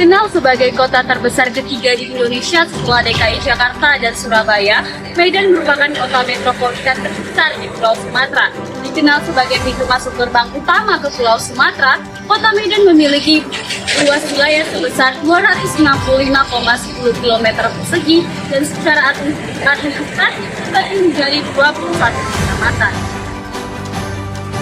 Dikenal sebagai kota terbesar ketiga di Indonesia setelah DKI Jakarta dan Surabaya, Medan merupakan kota metropolitan terbesar di Pulau Sumatera. Dikenal sebagai pintu masuk gerbang utama ke Pulau Sumatera, kota Medan memiliki luas wilayah sebesar 265,10 km persegi dan secara administratif terbagi menjadi 21 kecamatan.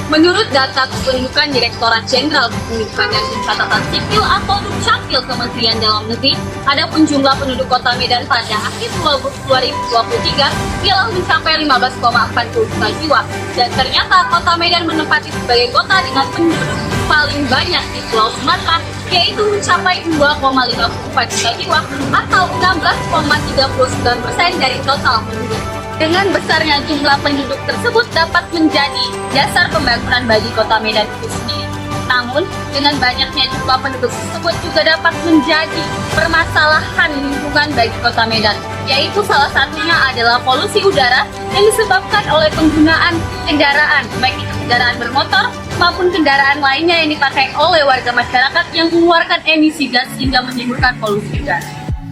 Menurut data kependudukan Direktorat Jenderal Kependudukan dan Pencatatan Sipil atau Dukcapil Kementerian Dalam Negeri, adapun jumlah penduduk Kota Medan pada akhir 2023 ialah mencapai 15,40 juta jiwa, dan ternyata Kota Medan menempati sebagai kota dengan penduduk paling banyak di Pulau Sumatera, yaitu mencapai 2,54 juta jiwa atau 16,39% dari total penduduk. Dengan besarnya jumlah penduduk tersebut dapat menjadi dasar pembangunan bagi Kota Medan itu sendiri. Namun, dengan banyaknya jumlah penduduk tersebut juga dapat menjadi permasalahan lingkungan bagi Kota Medan, yaitu salah satunya adalah polusi udara yang disebabkan oleh penggunaan kendaraan, baik itu kendaraan bermotor maupun kendaraan lainnya yang dipakai oleh warga masyarakat yang mengeluarkan emisi gas hingga menimbulkan polusi udara.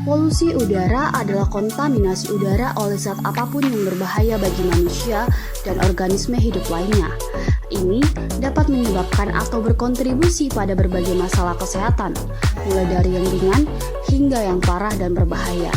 Polusi udara adalah kontaminasi udara oleh zat apapun yang berbahaya bagi manusia dan organisme hidup lainnya. Ini dapat menyebabkan atau berkontribusi pada berbagai masalah kesehatan, mulai dari yang ringan hingga yang parah dan berbahaya.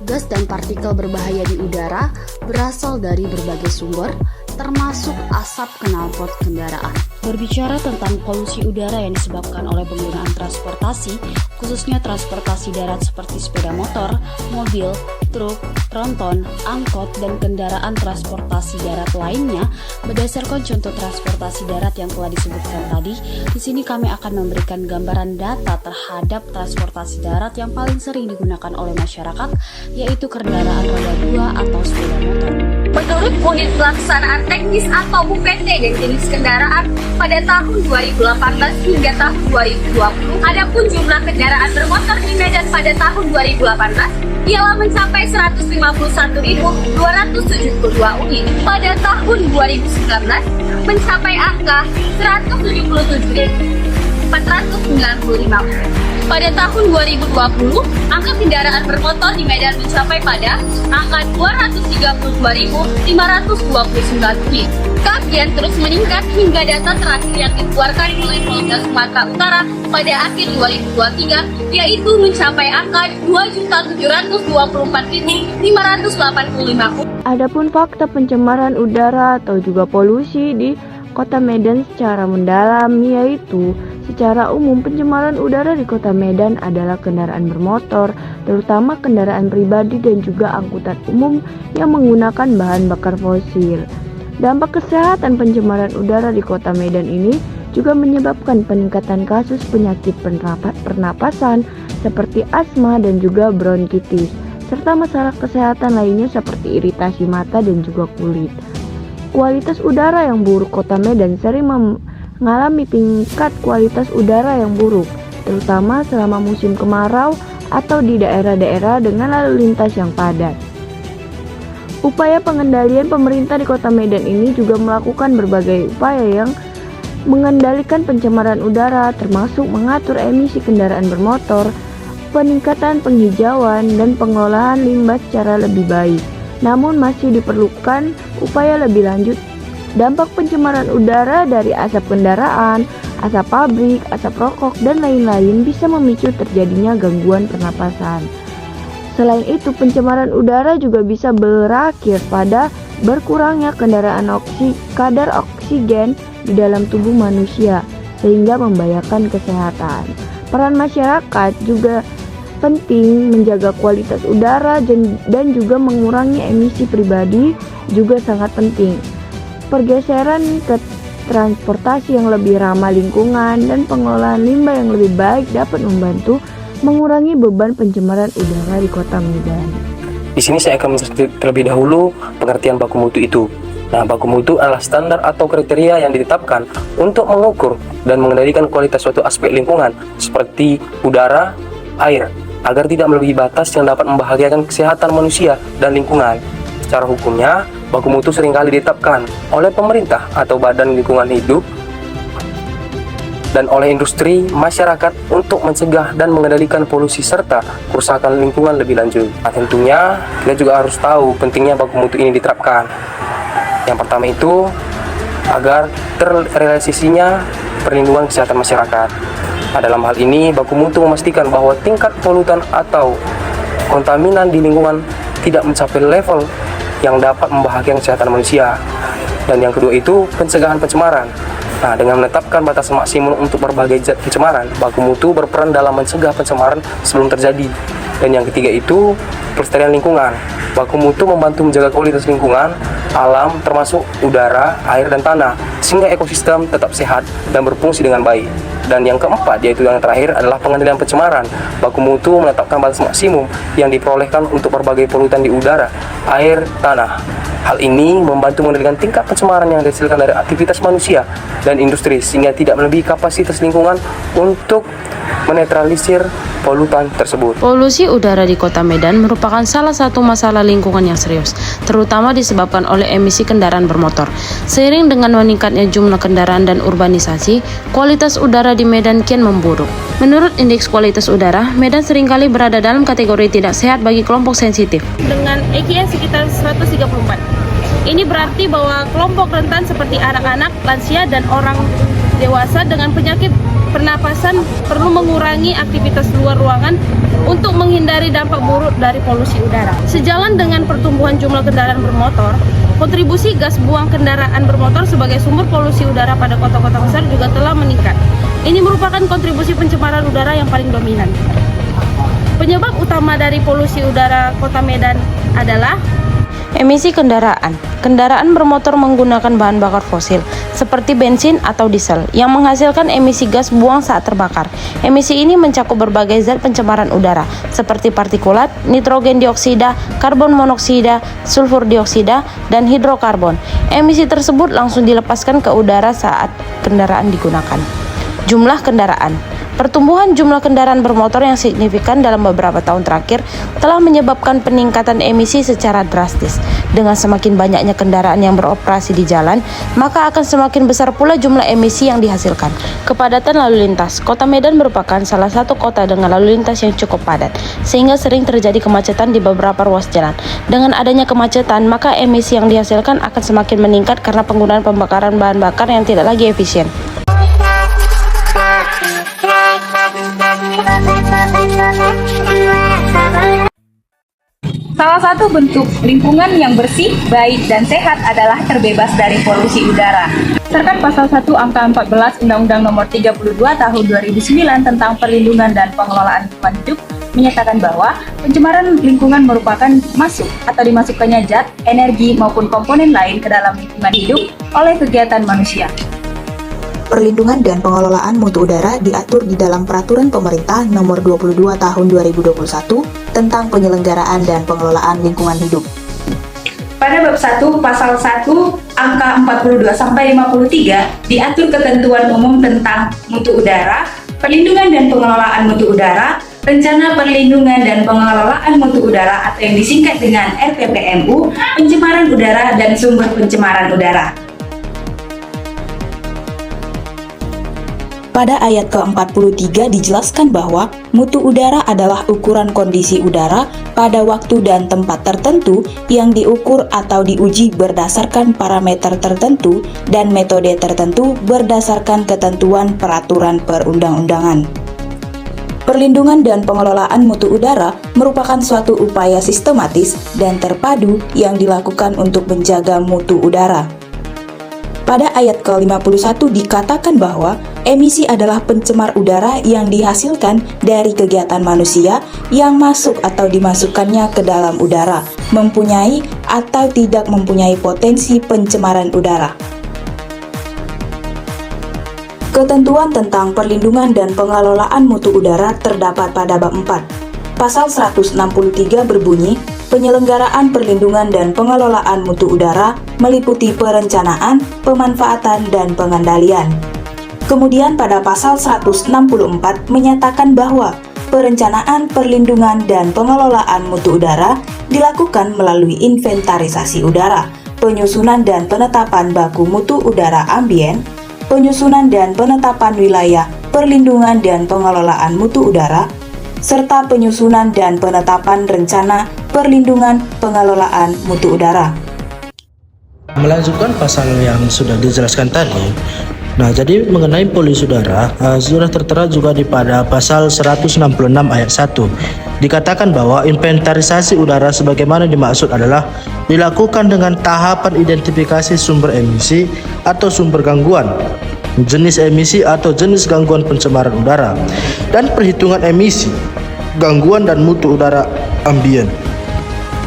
Gas dan partikel berbahaya di udara berasal dari berbagai sumber, termasuk asap knalpot kendaraan. Berbicara tentang polusi udara yang disebabkan oleh penggunaan transportasi, khususnya transportasi darat seperti sepeda motor, mobil, truk, tronton, angkot, dan kendaraan transportasi darat lainnya, berdasarkan contoh transportasi darat yang telah disebutkan tadi, di sini kami akan memberikan gambaran data terhadap transportasi darat yang paling sering digunakan oleh masyarakat, yaitu kendaraan roda 2 atau sepeda motor. Menurut Unit Pelaksanaan Teknis atau UPT dan jenis kendaraan, pada tahun 2018 hingga tahun 2020, adapun jumlah kendaraan bermotor di Medan pada tahun 2018 ialah mencapai 151.272 unit. Pada tahun 2019 mencapai angka 177.495 unit. Pada tahun 2020, angka kendaraan bermotor di Medan mencapai pada angka 232.529 unit. Kemudian terus meningkat hingga data terakhir yang dikeluarkan oleh Polda Sumatera Utara pada akhir 2023, yaitu mencapai angka 2.724.585 unit. Adapun fakta pencemaran udara atau juga polusi di Kota Medan secara mendalam, yaitu secara umum pencemaran udara di Kota Medan adalah kendaraan bermotor, terutama kendaraan pribadi dan juga angkutan umum yang menggunakan bahan bakar fosil. Dampak kesehatan pencemaran udara di Kota Medan ini juga menyebabkan peningkatan kasus penyakit pernapasan seperti asma dan juga bronkitis, serta masalah kesehatan lainnya seperti iritasi mata dan juga kulit. Kualitas udara yang buruk Kota Medan sering mengalami tingkat kualitas udara yang buruk, terutama selama musim kemarau atau di daerah-daerah dengan lalu lintas yang padat. Upaya pengendalian pemerintah di Kota Medan ini juga melakukan berbagai upaya yang mengendalikan pencemaran udara, termasuk mengatur emisi kendaraan bermotor, peningkatan penghijauan, dan pengelolaan limbah secara lebih baik. Namun masih diperlukan upaya lebih lanjut. Dampak pencemaran udara dari asap kendaraan, asap pabrik, asap rokok, dan lain-lain bisa memicu terjadinya gangguan pernapasan. Selain itu, pencemaran udara juga bisa berakhir pada berkurangnya kadar oksigen di dalam tubuh manusia, sehingga membahayakan kesehatan. Peran masyarakat juga penting menjaga kualitas udara dan juga mengurangi emisi pribadi juga sangat penting. Pergeseran ke transportasi yang lebih ramah lingkungan dan pengelolaan limbah yang lebih baik dapat membantu mengurangi beban pencemaran udara di Kota Medan. Di sini saya akan menjelaskan terlebih dahulu pengertian baku mutu itu. Nah, baku mutu adalah standar atau kriteria yang ditetapkan untuk mengukur dan mengendalikan kualitas suatu aspek lingkungan seperti udara, air, agar tidak melebihi batas yang dapat membahayakan kesehatan manusia dan lingkungan. Secara hukumnya, baku mutu seringkali ditetapkan oleh pemerintah atau Badan Lingkungan Hidup dan oleh industri masyarakat untuk mencegah dan mengendalikan polusi serta kerusakan lingkungan lebih lanjut. Nah, tentunya kita juga harus tahu pentingnya baku mutu ini diterapkan. Yang pertama itu agar terrealisasinya perlindungan kesehatan masyarakat. Nah, dalam hal ini baku mutu memastikan bahwa tingkat polutan atau kontaminan di lingkungan tidak mencapai level yang dapat membahayakan kesehatan manusia. Dan yang kedua itu pencegahan pencemaran. Nah, dengan menetapkan batas maksimum untuk berbagai zat pencemaran, baku mutu berperan dalam mencegah pencemaran sebelum terjadi. Dan yang ketiga itu pelestarian lingkungan. Baku mutu membantu menjaga kualitas lingkungan alam termasuk udara, air, dan tanah sehingga ekosistem tetap sehat dan berfungsi dengan baik. Dan yang keempat, yaitu yang terakhir, adalah pengendalian pencemaran. Baku mutu menetapkan batas maksimum yang diperolehkan untuk berbagai polutan di udara, air, tanah. Hal ini membantu mengendalikan tingkat pencemaran yang dihasilkan dari aktivitas manusia dan industri sehingga tidak melebihi kapasitas lingkungan untuk menetralisir polutan tersebut. Polusi udara di Kota Medan merupakan salah satu masalah lingkungan yang serius, terutama disebabkan oleh emisi kendaraan bermotor. Seiring dengan meningkatnya jumlah kendaraan dan urbanisasi, kualitas udara di Medan kian memburuk. Menurut indeks kualitas udara, Medan seringkali berada dalam kategori tidak sehat bagi kelompok sensitif dengan AQI sekitar 134. Ini berarti bahwa kelompok rentan seperti anak-anak, lansia, dan orang dewasa dengan penyakit pernapasan perlu mengurangi aktivitas luar ruangan untuk menghindari dampak buruk dari polusi udara. Sejalan dengan pertumbuhan jumlah kendaraan bermotor, kontribusi gas buang kendaraan bermotor sebagai sumber polusi udara pada kota-kota besar juga telah meningkat. Ini merupakan kontribusi pencemaran udara yang paling dominan. Penyebab utama dari polusi udara Kota Medan adalah emisi kendaraan. Kendaraan bermotor menggunakan bahan bakar fosil seperti bensin atau diesel yang menghasilkan emisi gas buang saat terbakar. Emisi ini mencakup berbagai zat pencemaran udara seperti partikulat, nitrogen dioksida, karbon monoksida, sulfur dioksida, dan hidrokarbon. Emisi tersebut langsung dilepaskan ke udara saat kendaraan digunakan. Jumlah kendaraan. Pertumbuhan jumlah kendaraan bermotor yang signifikan dalam beberapa tahun terakhir telah menyebabkan peningkatan emisi secara drastis. Dengan semakin banyaknya kendaraan yang beroperasi di jalan, maka akan semakin besar pula jumlah emisi yang dihasilkan. Kepadatan lalu lintas. Kota Medan merupakan salah satu kota dengan lalu lintas yang cukup padat, sehingga sering terjadi kemacetan di beberapa ruas jalan. Dengan adanya kemacetan, maka emisi yang dihasilkan akan semakin meningkat karena penggunaan pembakaran bahan bakar yang tidak lagi efisien. Salah satu bentuk lingkungan yang bersih, baik, dan sehat adalah terbebas dari polusi udara. Berdasarkan Pasal 1 Angka 14 Undang-Undang Nomor 32 Tahun 2009 tentang Perlindungan dan Pengelolaan Lingkungan Hidup menyatakan bahwa pencemaran lingkungan merupakan masuk atau dimasukkannya zat, energi, maupun komponen lain ke dalam lingkungan hidup oleh kegiatan manusia. Perlindungan dan pengelolaan mutu udara diatur di dalam Peraturan Pemerintah Nomor 22 Tahun 2021 tentang penyelenggaraan dan pengelolaan lingkungan hidup. Pada bab 1 pasal 1 angka 42 sampai 53 diatur ketentuan umum tentang mutu udara, perlindungan dan pengelolaan mutu udara, rencana perlindungan dan pengelolaan mutu udara atau yang disingkat dengan RPPMU, pencemaran udara dan sumber pencemaran udara. Pada ayat ke-43 dijelaskan bahwa mutu udara adalah ukuran kondisi udara pada waktu dan tempat tertentu yang diukur atau diuji berdasarkan parameter tertentu dan metode tertentu berdasarkan ketentuan peraturan perundang-undangan. Perlindungan dan pengelolaan mutu udara merupakan suatu upaya sistematis dan terpadu yang dilakukan untuk menjaga mutu udara. Pada ayat ke-51 dikatakan bahwa emisi adalah pencemar udara yang dihasilkan dari kegiatan manusia yang masuk atau dimasukkannya ke dalam udara, mempunyai atau tidak mempunyai potensi pencemaran udara. Ketentuan tentang perlindungan dan pengelolaan mutu udara terdapat pada bab 4. Pasal 163 berbunyi, penyelenggaraan perlindungan dan pengelolaan mutu udara meliputi perencanaan, pemanfaatan, dan pengendalian. Kemudian pada pasal 164 menyatakan bahwa perencanaan, perlindungan, dan pengelolaan mutu udara dilakukan melalui inventarisasi udara, penyusunan dan penetapan baku mutu udara ambien, penyusunan dan penetapan wilayah, perlindungan dan pengelolaan mutu udara, serta penyusunan dan penetapan rencana perlindungan pengelolaan mutu udara. Melanjutkan pasal yang sudah dijelaskan tadi, nah jadi mengenai polusi udara sudah tertera juga pada pasal 166 ayat 1. Dikatakan bahwa inventarisasi udara sebagaimana dimaksud adalah dilakukan dengan tahapan identifikasi sumber emisi atau sumber gangguan, jenis emisi atau jenis gangguan pencemaran udara, dan perhitungan emisi, gangguan dan mutu udara ambien.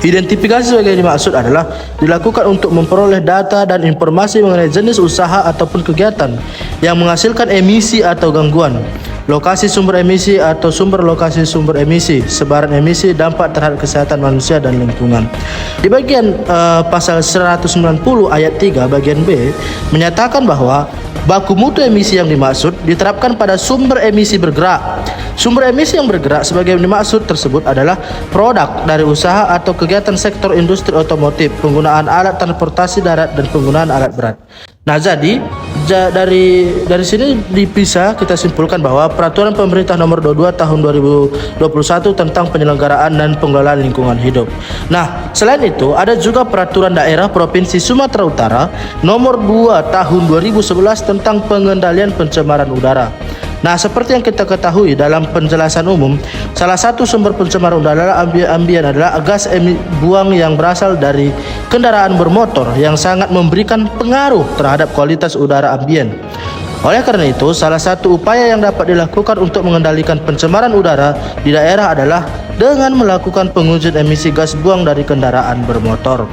Identifikasi sebagai dimaksud adalah dilakukan untuk memperoleh data dan informasi mengenai jenis usaha ataupun kegiatan yang menghasilkan emisi atau gangguan, lokasi sumber emisi atau sumber lokasi sumber emisi, sebaran emisi, dampak terhadap kesehatan manusia dan lingkungan. Di bagian pasal 190 ayat 3 bagian B menyatakan bahwa baku mutu emisi yang dimaksud diterapkan pada sumber emisi bergerak. Sumber emisi yang bergerak sebagai dimaksud tersebut adalah produk dari usaha atau kegiatan sektor industri otomotif, penggunaan alat transportasi darat dan penggunaan alat berat. Nah, jadi dari sini bisa kita simpulkan bahwa peraturan pemerintah nomor 22 tahun 2021 tentang penyelenggaraan dan pengelolaan lingkungan hidup. Nah, selain itu ada juga peraturan daerah Provinsi Sumatera Utara nomor 2 tahun 2011 tentang pengendalian pencemaran udara. Nah, seperti yang kita ketahui dalam penjelasan umum, salah satu sumber pencemaran udara ambien adalah gas buang yang berasal dari kendaraan bermotor yang sangat memberikan pengaruh terhadap kualitas udara ambien. Oleh karena itu, salah satu upaya yang dapat dilakukan untuk mengendalikan pencemaran udara di daerah adalah dengan melakukan pengujian emisi gas buang dari kendaraan bermotor.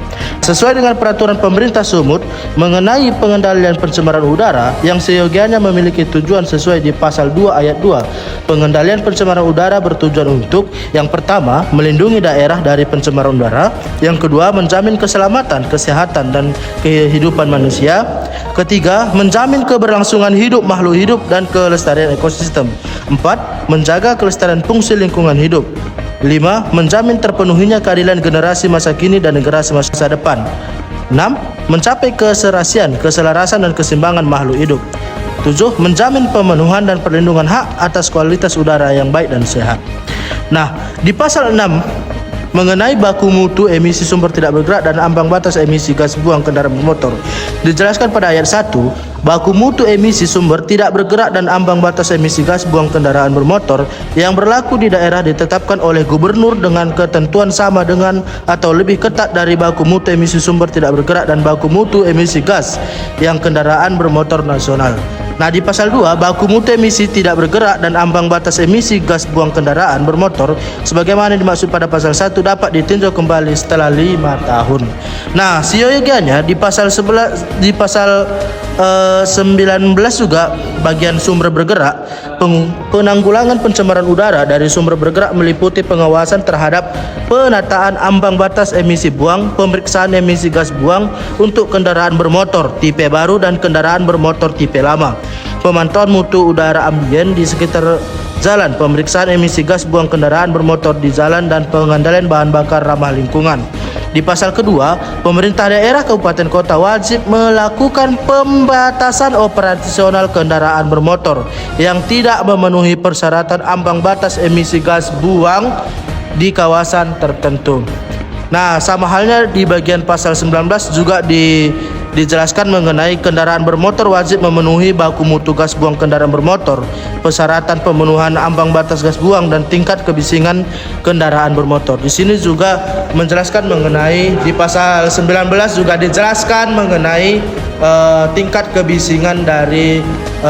Sesuai dengan peraturan pemerintah Sumut mengenai pengendalian pencemaran udara yang seyogianya memiliki tujuan sesuai di pasal 2 ayat 2. Pengendalian pencemaran udara bertujuan untuk yang pertama, melindungi daerah dari pencemaran udara, yang kedua, menjamin keselamatan, kesehatan dan kehidupan manusia, ketiga, menjamin keberlangsungan hidup makhluk hidup dan kelestarian ekosistem, 4, menjaga kelestarian fungsi lingkungan hidup, 5. Menjamin terpenuhinya keadilan generasi masa kini dan generasi masa depan. 6. Mencapai keserasian, keselarasan dan keseimbangan makhluk hidup. 7. Menjamin pemenuhan dan perlindungan hak atas kualitas udara yang baik dan sehat. Nah, di pasal 6 mengenai baku mutu emisi sumber tidak bergerak dan ambang batas emisi gas buang kendaraan bermotor dijelaskan pada ayat 1, baku mutu emisi sumber tidak bergerak dan ambang batas emisi gas buang kendaraan bermotor yang berlaku di daerah ditetapkan oleh gubernur dengan ketentuan sama dengan atau lebih ketat dari baku mutu emisi sumber tidak bergerak dan baku mutu emisi gas yang kendaraan bermotor nasional. Nah, di pasal 2, baku mutu emisi tidak bergerak dan ambang batas emisi gas buang kendaraan bermotor sebagaimana dimaksud pada pasal 1 dapat ditinjau kembali setelah 5 tahun. Nah, seyogianya di pasal 19 juga bagian sumber bergerak, penanggulangan pencemaran udara dari sumber bergerak meliputi pengawasan terhadap penataan ambang batas emisi buang, pemeriksaan emisi gas buang untuk kendaraan bermotor tipe baru dan kendaraan bermotor tipe lama, pemantauan mutu udara ambien di sekitar jalan, pemeriksaan emisi gas buang kendaraan bermotor di jalan dan pengendalian bahan bakar ramah lingkungan. Di pasal kedua, pemerintah daerah kabupaten kota wajib melakukan pembatasan operasional kendaraan bermotor yang tidak memenuhi persyaratan ambang batas emisi gas buang di kawasan tertentu. Nah, sama halnya di bagian pasal 19 juga dijelaskan mengenai kendaraan bermotor wajib memenuhi baku mutu gas buang kendaraan bermotor, persyaratan pemenuhan ambang batas gas buang dan tingkat kebisingan kendaraan bermotor. Di sini juga menjelaskan mengenai di pasal 19 juga dijelaskan mengenai tingkat kebisingan dari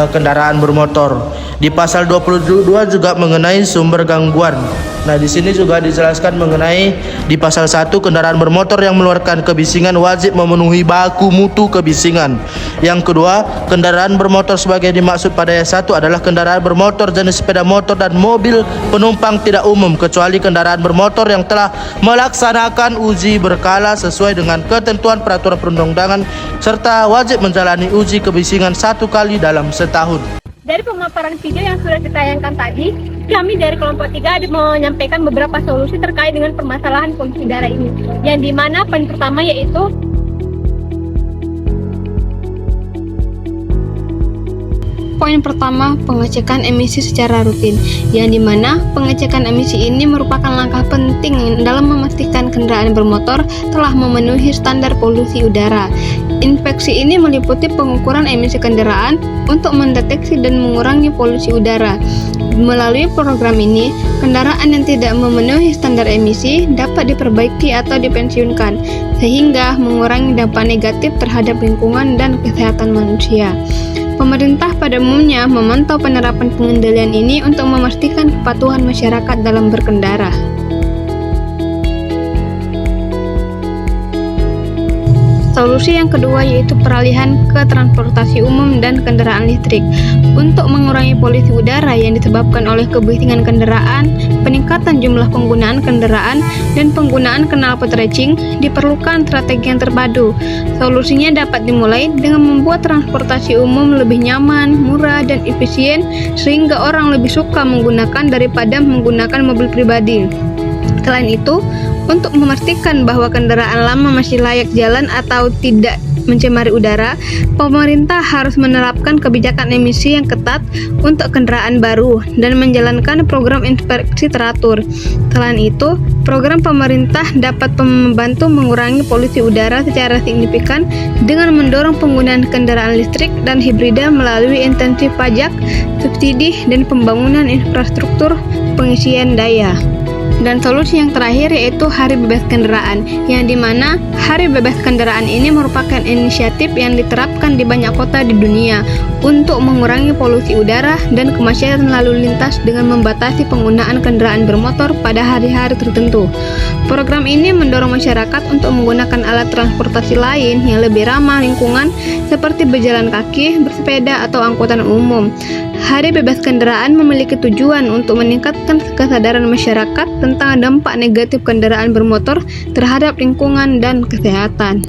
kendaraan bermotor. Di pasal 22 juga mengenai sumber gangguan. Nah, di sini juga dijelaskan mengenai di pasal 1 kendaraan bermotor yang mengeluarkan kebisingan wajib memenuhi baku mutu kebisingan. Yang kedua, kendaraan bermotor sebagai dimaksud pada ayat 1 adalah kendaraan bermotor jenis sepeda motor dan mobil penumpang tidak umum kecuali kendaraan bermotor yang telah melaksanakan uji berkala sesuai dengan ketentuan peraturan perundang-undangan serta wajib menjalani uji kebisingan 1 kali dalam setahun. Dari pemaparan video yang sudah ditayangkan tadi, kami dari kelompok 3 menyampaikan beberapa solusi terkait dengan permasalahan polusi udara ini. Yang dimana poin pertama yaitu poin pertama, pengecekan emisi secara rutin, yang dimana pengecekan emisi ini merupakan langkah penting dalam memastikan kendaraan bermotor telah memenuhi standar polusi udara. Inspeksi ini meliputi pengukuran emisi kendaraan untuk mendeteksi dan mengurangi polusi udara. Melalui program ini, kendaraan yang tidak memenuhi standar emisi dapat diperbaiki atau dipensiunkan, sehingga mengurangi dampak negatif terhadap lingkungan dan kesehatan manusia. Pemerintah pada umumnya memantau penerapan pengendalian ini untuk memastikan kepatuhan masyarakat dalam berkendara. Solusi yang kedua yaitu peralihan ke transportasi umum dan kendaraan listrik. Untuk mengurangi polusi udara yang disebabkan oleh kebisingan kendaraan, peningkatan jumlah penggunaan kendaraan, dan penggunaan knalpot racing, diperlukan strategi yang terpadu. Solusinya dapat dimulai dengan membuat transportasi umum lebih nyaman, murah, dan efisien, sehingga orang lebih suka menggunakan daripada menggunakan mobil pribadi. Selain itu, untuk memastikan bahwa kendaraan lama masih layak jalan atau tidak mencemari udara, pemerintah harus menerapkan kebijakan emisi yang ketat untuk kendaraan baru dan menjalankan program inspeksi teratur. Selain itu, program pemerintah dapat membantu mengurangi polusi udara secara signifikan dengan mendorong penggunaan kendaraan listrik dan hibrida melalui insentif pajak, subsidi, dan pembangunan infrastruktur pengisian daya. Dan solusi yang terakhir yaitu Hari Bebas Kendaraan, yang dimana Hari Bebas Kendaraan ini merupakan inisiatif yang diterapkan di banyak kota di dunia untuk mengurangi polusi udara dan kemacetan lalu lintas dengan membatasi penggunaan kendaraan bermotor pada hari-hari tertentu. Program ini mendorong masyarakat untuk menggunakan alat transportasi lain yang lebih ramah lingkungan seperti berjalan kaki, bersepeda, atau angkutan umum. Hari Bebas Kendaraan memiliki tujuan untuk meningkatkan kesadaran masyarakat tentang dampak negatif kendaraan bermotor terhadap lingkungan dan kesehatan.